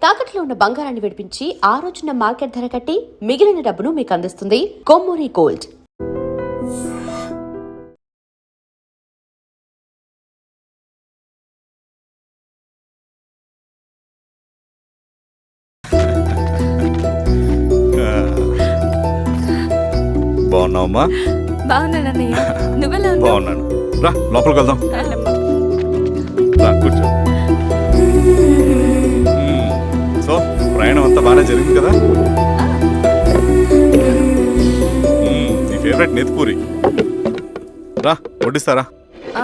తాకట్లో ఉన్న బంగారాన్ని విడిపించి ఆ రోజున మార్కెట్ ధర కట్టి మిగిలిన డబ్బును మీకు అందిస్తుంది కొమ్మూరి గోల్డ్. బాగున్నావమ్మా? బాగున్నానన్నయ్య, నువ్వెలా ఉన్నావు? బాగున్నాను. రా లోపలికి వెళ్దాం. రా కూర్చో. సో ప్రయాణం అంతా బాగానే జరిగింది కదా? నీ ఫేవరెట్ నెత్తిపూరి. రా వడ్డిస్తారా?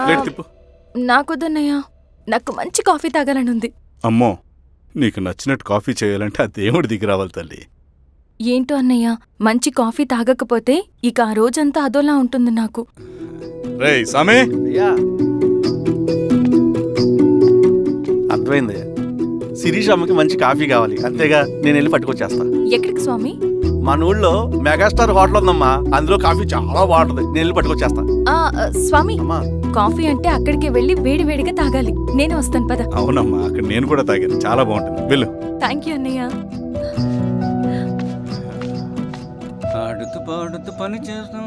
ప్లేట్ తిప్పు. నాకొద్దన్నయ్య, నాకు మంచి కాఫీ తాగాలని ఉంది. అమ్మో, నీకు నచ్చినట్టు కాఫీ చేయాలంటే ఆ దేవుడి దిగి రావాలి తల్లి. ఏంటో అన్నయ్య, మంచి కాఫీ తాగకపోతే ఇక ఆ రోజంతా అదోలా ఉంటుంది నాకు. రేయ్ సామే, అర్థమైంది. శిరీష్ అమ్మకి మంచి కాఫీ కావాలి, అంతేగా నేను వెళ్ళి పట్టుకొచ్చేస్తా. ఎక్కడికి స్వామి? మన ఊళ్ళో మెగాస్టార్ హోటల్ ఉందమ్మా, అందులో కాఫీ చాలా బాగుంటుంది, నేను వెళ్ళి పట్టుకొచ్చేస్తా. స్వామి, అమ్మా కాఫీ అంటే అక్కడికి వెళ్ళి వేడి వేడిగా తాగాలి. నేను వస్తాను పద. అవునమ్మా, అక్కడ నేను కూడా తాగాను, చాలా బాగుంటుంది. వెళ్ళు. థ్యాంక్ యూ అన్నయ్య. ఆడుతూ పాడుతూ పని చేస్తాం.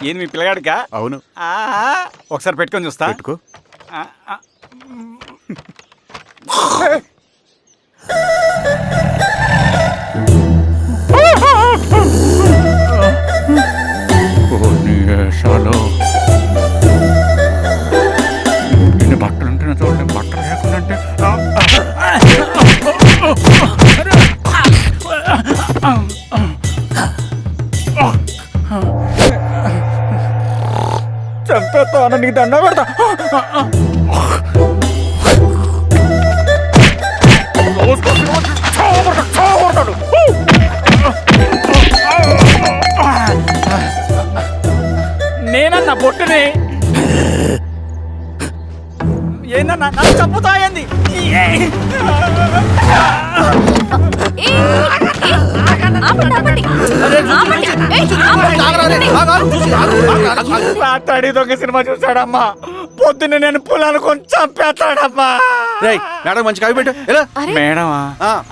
ఏంది మీ పిల్లగాడికా? అవును. ఒకసారి పెట్టుకొని చూస్తా. పెట్టుకో. ఇన్ని బట్టలు ఉంటే చూడండి, బట్టలు లేకుండా చంపేస్తా. నీకు దండ పెడతా. నేనన్నా బొట్టుని ఏందన్నా నన్ను చంపుతా ఏంది? రాత్రి దొంగ సినిమా చూసాడమ్మా, పొద్దున్న నేను పొలాలు కొంచెం చంపేస్తాడమ్మా. మేడం మంచి కాఫీ పెట్టు. మేడమా?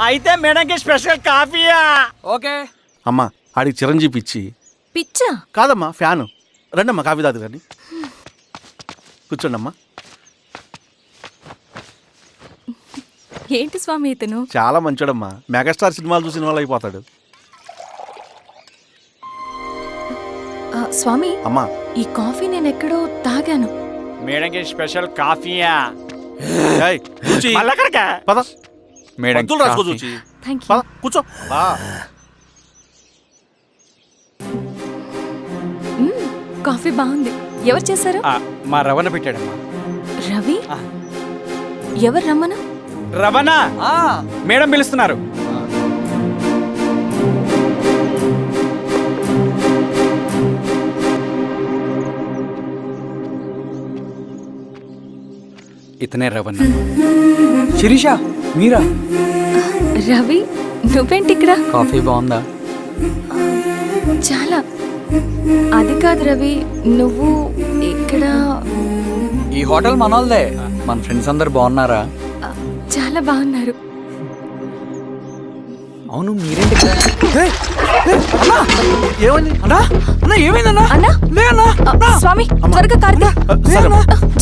అయితే మేడంకి స్పెషల్ కాఫీయా? ఓకే అమ్మా, ఆడికి చిరంజీవి ఇచ్చి. పిచ్చా? కాదమ్మా, ఫ్యాను. రండమ్మా కాఫీ తాదు కానీ. కూర్చోండి అమ్మా. ఏంటి స్వామి ఇతను? చాలా మంచోడమ్మా, మెగాస్టార్ సినిమాలు చూసిన వాళ్ళు అయిపోతాడు. స్వామి, అమ్మా ఈ కాఫీ నేను ఎక్కడో తాగాను. మేడంకి స్పెషల్ కాఫీయా? పద మేడం రాసుకో చూచి. Thank you. పద కూర్చో. కాఫీ బాగుంది. ఎవరు చేశారు? మా రవణ పెట్టాడమ్మా. రవి? ఎవరు రమ్మను? రవణ మేడం పిలుస్తున్నారు. ఇతనే రవణ. శిరీష, మీరా? రవి, నువ్వేంటి ఇక్కడ? కాఫీ బాగుందా? చాలా. అది కాదు రవి, నువ్వు ఇక్కడ. ఈ హోటల్ మనోల్దే. మన ఫ్రెండ్స్ అందరు బాగున్నారా? చాలా బాగున్నారు. అవును, మీరేంటి ఇక్కడ? ఏమైంది అన్నా? అన్నా ఏమైందన్నా? అన్నా? లే అన్నా. స్వామి, త్వరగా కారుదా.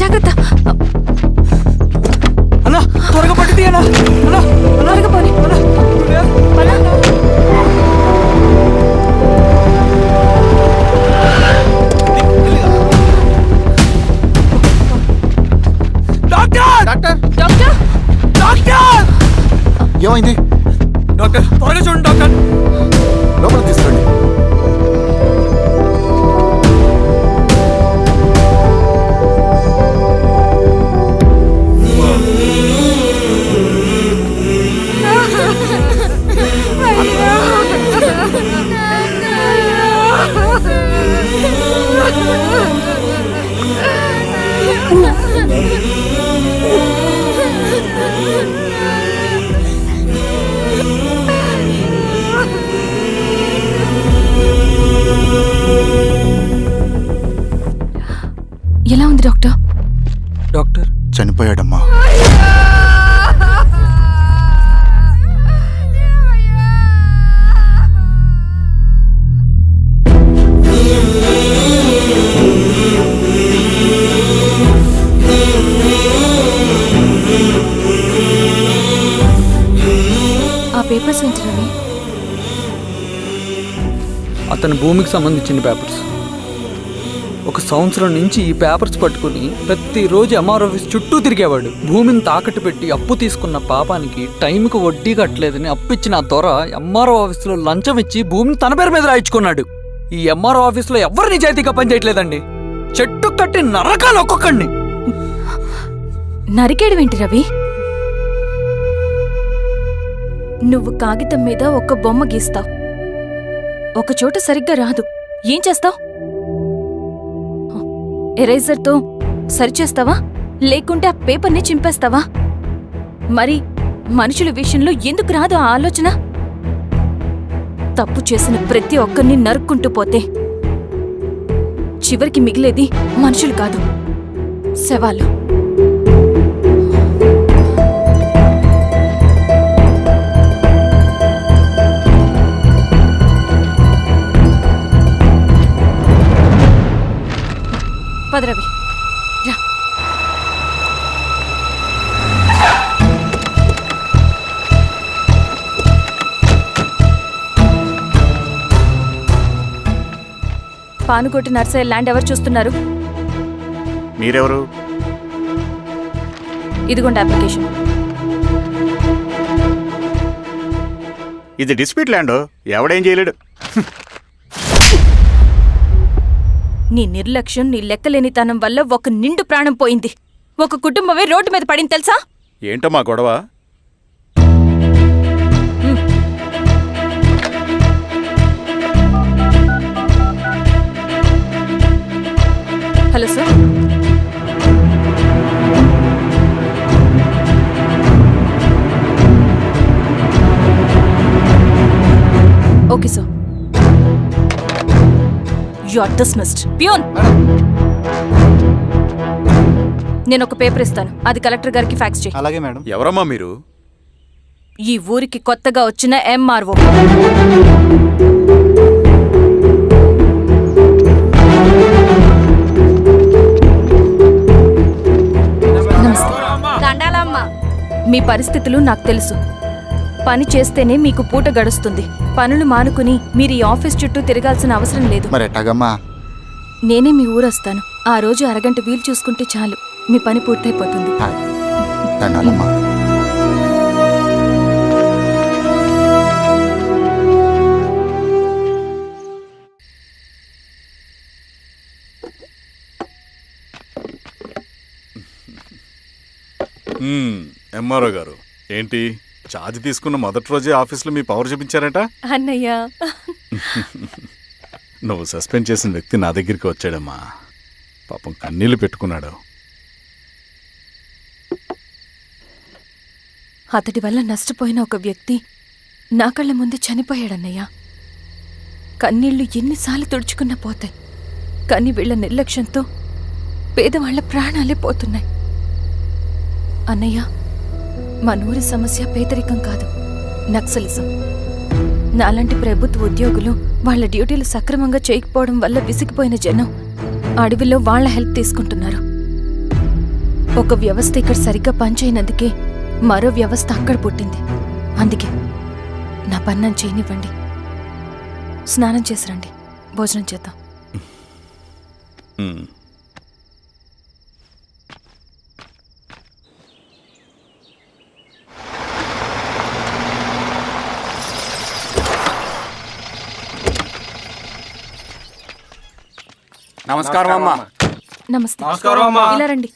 జాగ్రత్త. అన్నా త్వరగా పట్టిది అన్నా. అన్నా త్వరగా పోనీ. Doctor doctor doctor, doctor! ఏమైంది? డాక్టర్ త్వరగా చూడండి డాక్టర్. లోపల తీసుకురండి. సార్? చనిపోయాడమ్మా. ఆ పేపర్స్ ఏంటి రవి? అతని భూమికి సంబంధించిన పేపర్స్. ఒక సంవత్సరం నుంచి ఈ పేపర్స్ పట్టుకుని ప్రతిరోజు ఎంఆర్ ఆఫీస్ చుట్టూ తిరిగేవాడు. భూమిని తాకట్టు పెట్టి అప్పు తీసుకున్న పాపానికి టైంకి వడ్డీ కట్టలేదని అప్పిచ్చిన ఆ దొర ఎంఆర్ఓ ఆఫీస్లో లంచం ఇచ్చి భూమిని తన పేరు మీద రాయించుకున్నాడు. ఈ ఎంఆర్ఓ ఆఫీస్లో ఎవరు నిజాయితీగా పనిచేయట్లేదండి. చెట్టు కట్టి నరకాలు ఒక్కొక్కడిని. నరికేయడమేంటి రవి? నువ్వు కాగితం మీద ఒక బొమ్మ గీస్తావు, ఒక చోట సరిగ్గా రాదు, ఏం చేస్తావు? ఎరేజర్తో సరిచేస్తావా, లేకుంటే ఆ పేపర్ని చింపేస్తావా? మరి మనుషుల విషయంలో ఎందుకు రాదు ఆ ఆలోచన? తప్పు చేసిన ప్రతి ఒక్కరిని నరుక్కుంటూ పోతే చివరికి మిగిలేది మనుషులు కాదు, శవాలు. పదరవి రా. పానుకోటి నర్సయ్య ల్యాండ్ ఎవరు చూస్తున్నారు? మీరెవరు? ఇదిగోండి అప్లికేషన్. ఇది డిస్ప్యూట్ ల్యాండ్, ఎవడేం చేయలేడు. నీ నిర్లక్ష్యం, నీ లెక్కలేనితనం వల్ల ఒక నిండు ప్రాణం పోయింది. ఒక కుటుంబమే రోడ్డు మీద పడింది తెలుసా? ఏంటమ్మా గొడవ? Hello sir. Okay sir. You are dismissed. Peon, నేను ఒక పేపర్ ఇస్తాను, అది కలెక్టర్ గారికి ఫ్యాక్స్ చేయి. అలాగే మేడం. ఎవరమ్మా మీరు? ఈ ఊరికి కొత్తగా వచ్చిన ఎంఆర్ఓ. మీ పరిస్థితులు నాకు తెలుసు. పని చేస్తేనే మీకు పూట గడుస్తుంది. పనులు మానుకుని మీరు ఈ ఆఫీస్ చుట్టూ తిరగాల్సిన అవసరం లేదు. మరి ఎట్టాగమ్మా? నేనే మీ ఊరొస్తాను. ఆ రోజు అరగంట వీలు చూసుకుంటే చాలు, మీ పని పూర్తయిపోతుంది. దండాలమ్మా. ఎంఆర్ఓ గారు ఏంటి ఛార్జ్ తీసుకున్న మొదటి రోజే ఆఫీస్లో మీ పవర్ చూపించారట? అన్నయ్య, నువ్వు సస్పెండ్ చేసిన వ్యక్తి నా దగ్గరికి వచ్చాడమ్మా. పాపం కన్నీళ్లు పెట్టుకున్నాడు. అతడి వల్ల నష్టపోయిన ఒక వ్యక్తి నా కళ్ళ ముందే చనిపోయాడన్నయ్య. కన్నీళ్లు ఎన్నిసార్లు తుడుచుకున్నా పోతాయి, కానీ వీళ్ల నిర్లక్ష్యంతో పేదవాళ్ల ప్రాణాలే పోతున్నాయి. అన్నయ్య, మన ఊరి సమస్య పేదరికం కాదు, నక్సలిజం. నాలాంటి ప్రభుత్వ ఉద్యోగులు వాళ్ల డ్యూటీలు సక్రమంగా చేయకపోవడం వల్ల విసిగిపోయిన జనం అడవిలో వాళ్ల హెల్ప్ తీసుకుంటున్నారు. ఒక వ్యవస్థ ఇక్కడ సరిగ్గా పనిచేయనందుకే మరో వ్యవస్థ అక్కడ పుట్టింది. అందుకే నా పన్నం చేయనివ్వండి. స్నానం చేసిరండి, భోజనం చేద్దాం. నమస్కారం అమ్మా. నమస్తే. ఇలా రండి.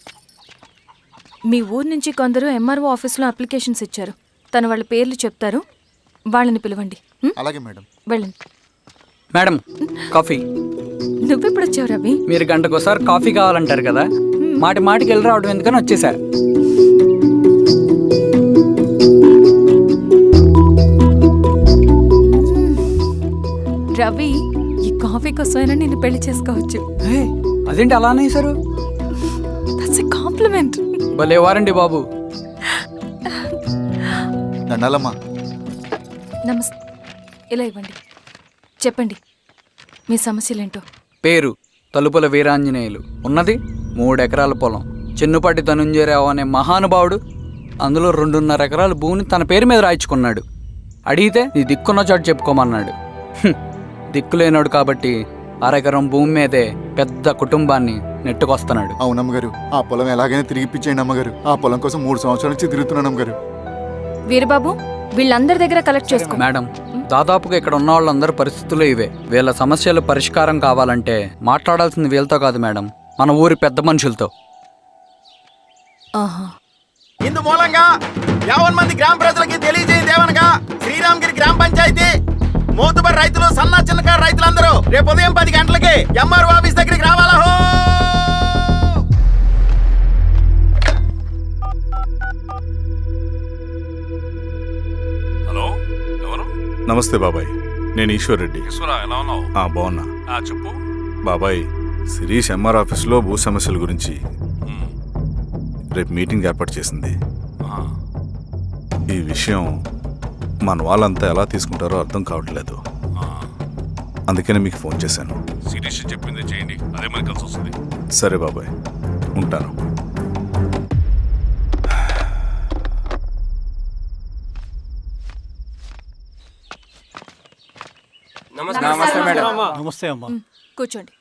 మీ ఊరు నుంచి కొందరు ఎంఆర్ఓ ఆఫీస్లో అప్లికేషన్స్ ఇచ్చారు. తను వాళ్ళ పేర్లు చెప్తారు, వాళ్ళని పిలవండి. అలాగే మేడం. వెళ్ళండి. Madam, coffee. నువ్వెప్పుడు వచ్చావు రవి? మీరు గంటకోసారి కాఫీ కావాలంటారు కదా, మాటి మాటికి వెళ్ళి రావడం ఎందుకని వచ్చేసా. రవి, ఈ కాఫీ కోసమైనా నిన్ను పెళ్లి చేసుకోవచ్చు. అదేంటి అలా అనేసారు? That's a compliment. భలే వారండి బాబు. దండాలమ్మా. నమస్తే. ఇలా ఇవ్వండి. చెప్పండి మీ సమస్యలేంటో. పేరు తలుపుల వీరాంజనేయులు. ఉన్నది 3 ఎకరాల పొలం. చెన్నుపాటి ధనుంజయరావు అనే మహానుభావుడు అందులో 2.5 ఎకరాల భూమిని తన పేరు మీద రాయించుకున్నాడు. అడిగితే నీ దిక్కున్న చోటు చెప్పుకోమన్నాడు. దిక్కులేనాడు కాబట్టి 1/2 ఎకరం భూమి మీదే పెద్ద కుటుంబాన్ని నెట్టుకొస్తున్నాడు. అవునమ్మగారు, ఆ పొలం ఎలాగైనా తిరిగి ఇప్పించేయండి అమ్మగారు. ఆ పొలం కోసం 3 సంవత్సరాల నుంచి తిరుగుతున్నాను అమ్మగారు. వీరబాబు వీళ్ళందరి దగ్గర కలెక్ట్ చేసుకో. మేడం, దాదాపుగా ఇక్కడ ఉన్న వాళ్ళందరి పరిస్థితులు ఇవే. వీళ్ళ సమస్యలు పరిష్కారం కావాలంటే మాట్లాడాల్సింది వీళ్ళతో కాదు మేడం, మన ఊరి పెద్ద మనుషులతో. ఆహా. ఇందు మూలంగా 50 మంది గ్రామ ప్రజలకి తెలియజేయండి ఏమనగా శ్రీరామగిరి గ్రామ పంచాయతీ మోతుబరి రైతులు, సన్న చిన్నకారు రైతులందరూ రేపు ఉదయం 10 గంటలకి ఎంఆర్ఓ ఆఫీస్ దగ్గరికి రావాలా. హలో, ఎవరు? నమస్తే బాబాయ్, నేను ఈశ్వర్ రెడ్డి. ఎలా ఉన్నావు? బాగున్నా. చెప్పు. బాబాయ్, శిరీష్ ఎంఆర్ ఆఫీస్లో భూ సమస్యల గురించి రేపు మీటింగ్ ఏర్పాటు చేసింది. ఈ విషయం మన వాళ్ళంతా ఎలా తీసుకుంటారో అర్థం కావట్లేదు. అందుకనే మీకు ఫోన్ చేశాను. శిరీష్ చెప్పింది చేయండి, అదే మనకి కలిసి వస్తుంది. సరే బాబాయ్, ఉంటాను. నమస్తే మేడం. నమస్తే అమ్మా. కూర్చోండి.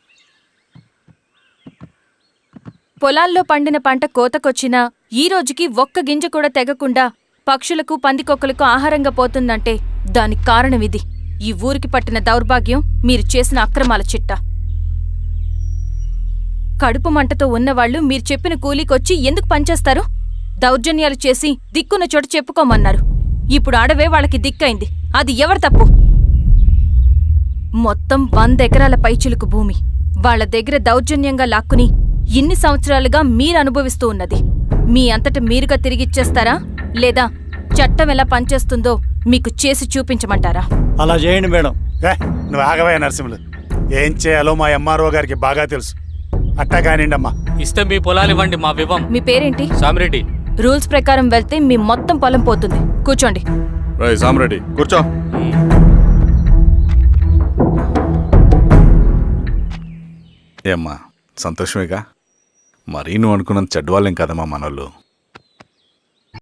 పొలాల్లో పండిన పంట కోతకొచ్చినా ఈ రోజుకి ఒక్క గింజ కూడా తెగకుండా పక్షులకు, పందికొక్కలకు ఆహారంగా పోతుందంటే దానికి కారణం ఇది. ఈ ఊరికి పట్టిన దౌర్భాగ్యం మీరు చేసిన అక్రమాల చిట్టా. కడుపు మంటతో ఉన్నవాళ్లు మీరు చెప్పిన కూలీకొచ్చి ఎందుకు పనిచేస్తారు? దౌర్జన్యాలు చేసి దిక్కున్న చోట చెప్పుకోమన్నారు. ఇప్పుడు అడవే వాళ్ళకి దిక్కైంది. అది ఎవరి తప్పు? మొత్తం 100 ఎకరాల పైచిలుకు భూమి వాళ్ల దగ్గర దౌర్జన్యంగా లాక్కుని ఇన్ని సంవత్సరాలుగా మీరు అనుభవిస్తూ ఉన్నది. మీ అంతట మీరుగా తిరిగిచ్చేస్తారా, లేదా చట్టం ఎలా పనిచేస్తుందో మీకు చేసి చూపించమంటారా? అలా చేయండి మేడం. నువ్వు ఆగవే నరసింహులు. ఏం చేయాలో మా ఎంఆర్ఓ గారికి బాగా తెలుసు. అట్టా కానివ్వండి అమ్మా. ఇస్తే మీ పొలాలు ఇవ్వండి, మా వివం. మీ పేరేంటి? సామిరెడ్డి. రూల్స్ ప్రకారం వెళ్తే మీ మొత్తం పొలం పోతుంది. కూర్చోండి. సామిరెడ్డి కూర్చో. ఏమ్మా, సంతోషమేగా? మరీ నువ్వు అనుకున్నంత చెడ్డవాళ్ళేం కదమ్మా మనోళ్ళు.